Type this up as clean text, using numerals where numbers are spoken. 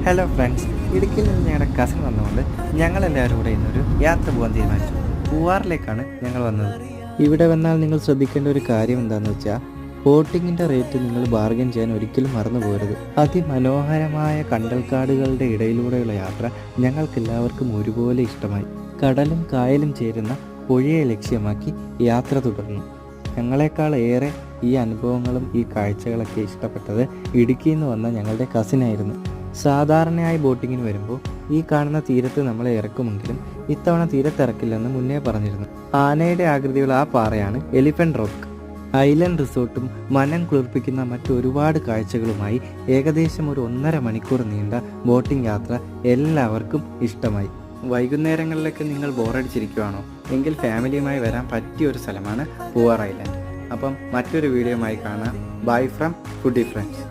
Hello friends, ഇടുക്കിയിൽ നിന്ന് ഞങ്ങളുടെ കസിൻ വന്നുകൊണ്ട് ഞങ്ങളെല്ലാവരും കൂടെ ഇന്നൊരു യാത്ര പോകാൻ തീരുമാനിച്ചു. പൂവാറിലേക്കാണ് ഞങ്ങൾ വന്നത്. ഇവിടെ വന്നാൽ നിങ്ങൾ ശ്രദ്ധിക്കേണ്ട ഒരു കാര്യം എന്താണെന്ന് വെച്ചാൽ, ബോട്ടിങ്ങിൻ്റെ റേറ്റ് നിങ്ങൾ ബാർഗൻ ചെയ്യാൻ ഒരിക്കലും മറന്നു പോകരുത്. അതിമനോഹരമായ കണ്ടൽക്കാടുകളുടെ ഇടയിലൂടെയുള്ള യാത്ര ഞങ്ങൾക്കെല്ലാവർക്കും ഒരുപോലെ ഇഷ്ടമായി. കടലും കായലും ചേരുന്ന പുഴയെ ലക്ഷ്യമാക്കി യാത്ര തുടർന്നു. ഞങ്ങളെക്കാൾ ഏറെ ഈ അനുഭവങ്ങളും ഈ കാഴ്ചകളൊക്കെ ഇഷ്ടപ്പെട്ടത് ഇടുക്കിയിൽ നിന്ന് വന്ന ഞങ്ങളുടെ കസിനായിരുന്നു. സാധാരണയായി ബോട്ടിങ്ങിന് വരുമ്പോൾ ഈ കാണുന്ന തീരത്ത് നമ്മളെ ഇറക്കുമെങ്കിലും ഇത്തവണ തീരത്തിറക്കില്ലെന്ന് മുന്നേ പറഞ്ഞിരുന്നു. ആനയുടെ ആകൃതിയുള്ള ആ പാറയാണ് എലിഫന്റ് റോക്ക്. ഐലൻഡ് റിസോർട്ടും മനം കുളിർപ്പിക്കുന്ന മറ്റൊരുപാട് കാഴ്ചകളുമായി ഏകദേശം ഒരു 1.5 മണിക്കൂർ നീണ്ട ബോട്ടിംഗ് യാത്ര എല്ലാവർക്കും ഇഷ്ടമായി. വൈകുന്നേരങ്ങളിലൊക്കെ നിങ്ങൾ ബോറടിച്ചിരിക്കുവാണോ എങ്കിൽ ഫാമിലിയുമായി വരാൻ പറ്റിയ ഒരു സ്ഥലമാണ് പൂവാർ ഐലൻഡ്. അപ്പം മറ്റൊരു വീഡിയോയുമായി കാണാം. Bye from foodie friends.